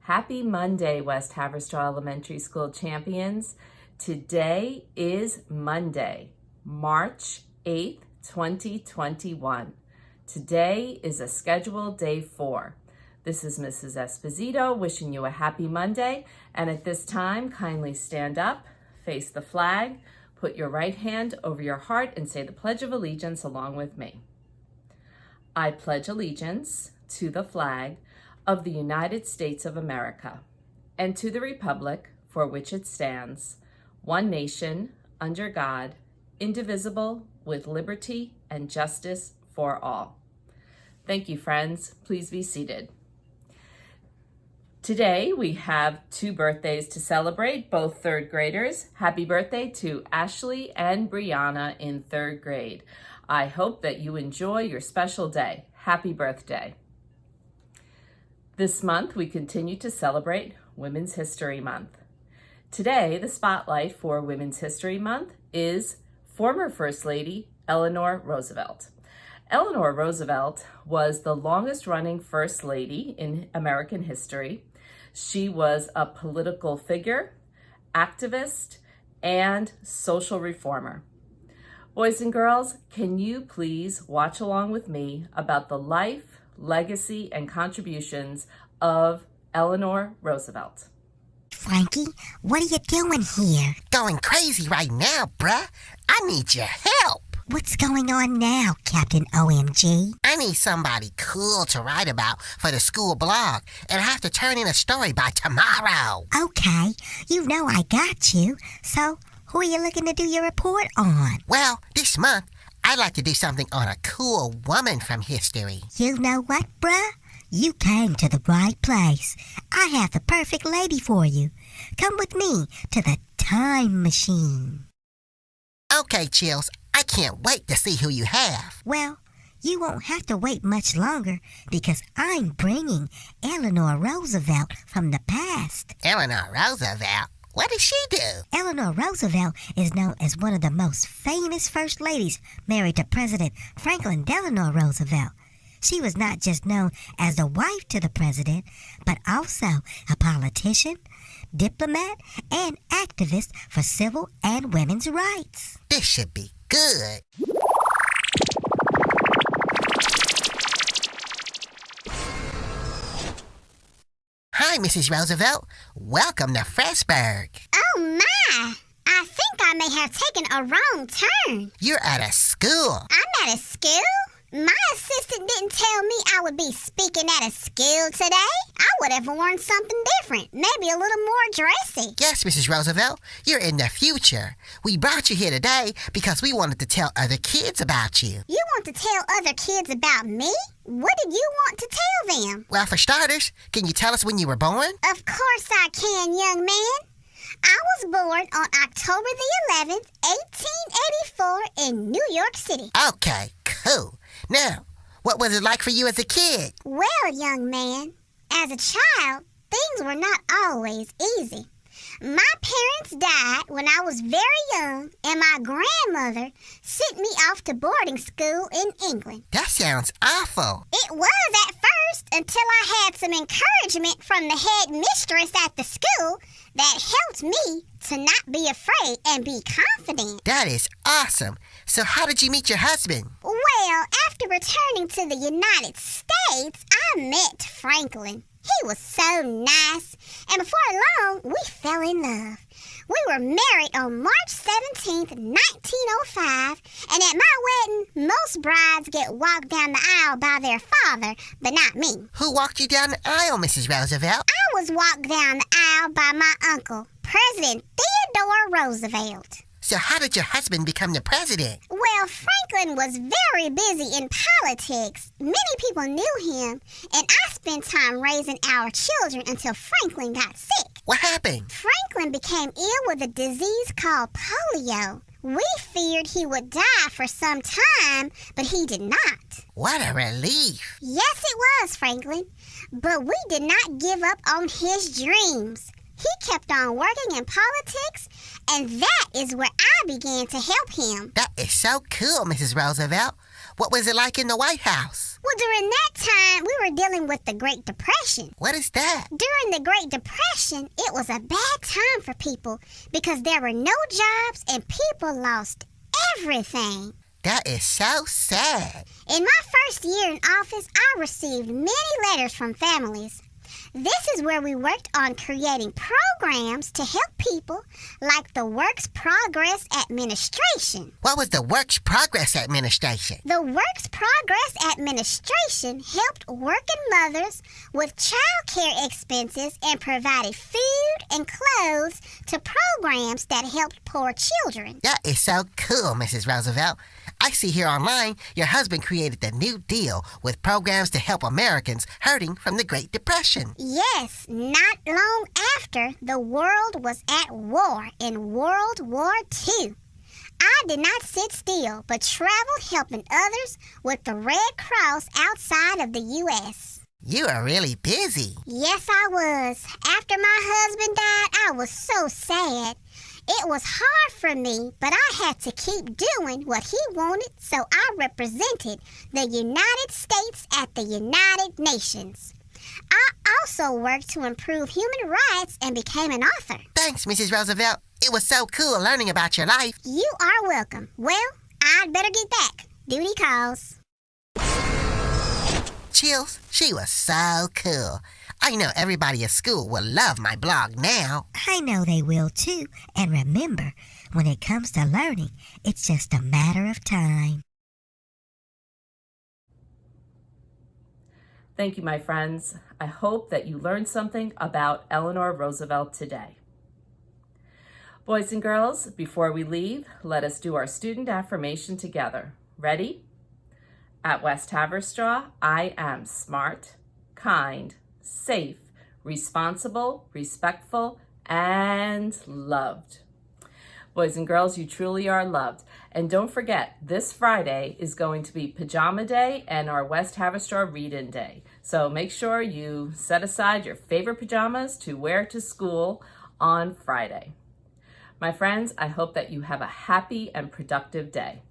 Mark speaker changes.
Speaker 1: Happy Monday, West Haverstraw Elementary School champions. Today is Monday, March 8th, 2021. Today is a scheduled day 4. This is Mrs. Esposito wishing you a happy Monday. And at this time, kindly stand up, face the flag, put your right hand over your heart and say the Pledge of Allegiance along with me. I pledge allegiance to the flag of the United States of America and to the republic for which it stands, one nation, under God, indivisible, with liberty and justice for all. Thank you, friends. Please be seated. Today, we have 2 birthdays to celebrate, both 3rd graders. Happy birthday to Ashley and Brianna in 3rd grade. I hope that you enjoy your special day. Happy birthday. This month, we continue to celebrate Women's History Month. Today, the spotlight for Women's History Month is former First Lady Eleanor Roosevelt. Eleanor Roosevelt was the longest-running First Lady in American history. She was a political figure, activist, and social reformer. Boys and girls, can you please watch along with me about the life, legacy, and contributions of Eleanor Roosevelt?
Speaker 2: Frankie, what are you doing here?
Speaker 3: Going crazy right now, bruh. I need your help.
Speaker 2: What's going on now, Captain OMG?
Speaker 3: I need somebody cool to write about for the school blog, and I have to turn in a story by tomorrow.
Speaker 2: Okay, you know I got you. So, who are you looking to do your report on?
Speaker 3: Well, this month, I'd like to do something on a cool woman from history.
Speaker 2: You know what, bruh? You came to the right place. I have the perfect lady for you. Come with me to the time machine.
Speaker 3: Okay, Chills, I can't wait to see who you have.
Speaker 2: Well, you won't have to wait much longer because I'm bringing Eleanor Roosevelt from the past.
Speaker 3: Eleanor Roosevelt? What does she do?
Speaker 2: Eleanor Roosevelt is known as one of the most famous first ladies, married to President Franklin Delano Roosevelt. She was not just known as the wife to the president, but also a politician, diplomat, and activist for civil and women's rights.
Speaker 3: This should be good. Hi, Mrs. Roosevelt. Welcome to Freshburg.
Speaker 4: Oh, my! I think I may have taken a wrong turn.
Speaker 3: You're at a school.
Speaker 4: I'm at a school? My assistant didn't tell me I would be speaking at a school today. I would have worn something different, maybe a little more dressy.
Speaker 3: Yes, Mrs. Roosevelt, you're in the future. We brought you here today because we wanted to tell other kids about you.
Speaker 4: You want to tell other kids about me? What did you want to tell them?
Speaker 3: Well, for starters, can you tell us when you were born?
Speaker 4: Of course I can, young man. I was born on October the 11th, 1884 in New York City.
Speaker 3: Okay, cool. Now, what was it like for you as a kid?
Speaker 4: Well, young man, as a child, things were not always easy. My parents died when I was very young, and my grandmother sent me off to boarding school in England.
Speaker 3: That sounds awful.
Speaker 4: It was at first until I had some encouragement from the head mistress at the school that helped me to not be afraid and be confident.
Speaker 3: That is awesome. So how did you meet your husband?
Speaker 4: Well, after returning to the United States, I met Franklin. He was so nice, and before long, we fell in love. We were married on March 17th, 1905, and at my wedding, most brides get walked down the aisle by their father, but not me.
Speaker 3: Who walked you down the aisle, Mrs. Roosevelt?
Speaker 4: I was walked down the aisle by my uncle, President Theodore Roosevelt.
Speaker 3: So how did your husband become the president?
Speaker 4: Well, Franklin was very busy in politics. Many people knew him, and I spent time raising our children until Franklin got sick.
Speaker 3: What happened?
Speaker 4: Franklin became ill with a disease called polio. We feared he would die for some time, but he did not.
Speaker 3: What a relief.
Speaker 4: Yes, it was, Franklin. But we did not give up on his dreams. He kept on working in politics, and that is where I began to help him.
Speaker 3: That is so cool, Mrs. Roosevelt. What was it like in the White House?
Speaker 4: Well, during that time, we were dealing with the Great Depression.
Speaker 3: What is that?
Speaker 4: During the Great Depression, it was a bad time for people because there were no jobs and people lost everything.
Speaker 3: That is so sad.
Speaker 4: In my first year in office, I received many letters from families. This is where we worked on creating programs to help people, like the Works Progress Administration.
Speaker 3: What was the Works Progress Administration?
Speaker 4: The Works Progress Administration helped working mothers with child care expenses and provided food and clothes to programs that helped poor children.
Speaker 3: That is so cool, Mrs. Roosevelt. I see here online your husband created the New Deal with programs to help Americans hurting from the Great Depression.
Speaker 4: Yes, not long after, the world was at war in World War II. I did not sit still, but traveled helping others with the Red Cross outside of the U.S.
Speaker 3: You are really busy.
Speaker 4: Yes, I was. After my husband died, I was so sad. It was hard for me, but I had to keep doing what he wanted, so I represented the United States at the United Nations. I also worked to improve human rights and became an author.
Speaker 3: Thanks, Mrs. Roosevelt. It was so cool learning about your life.
Speaker 4: You are welcome. Well, I'd better get back. Duty calls.
Speaker 3: Chills, she was so cool. I know everybody at school will love my blog now.
Speaker 2: I know they will too. And remember, when it comes to learning, it's just a matter of time.
Speaker 1: Thank you, my friends. I hope that you learned something about Eleanor Roosevelt today. Boys and girls, before we leave, let us do our student affirmation together. Ready? At West Haverstraw, I am smart, kind, safe, responsible, respectful, and loved. Boys and girls, you truly are loved. And don't forget, this Friday is going to be Pajama Day and our West Haverstraw Read-In Day. So make sure you set aside your favorite pajamas to wear to school on Friday. My friends, I hope that you have a happy and productive day.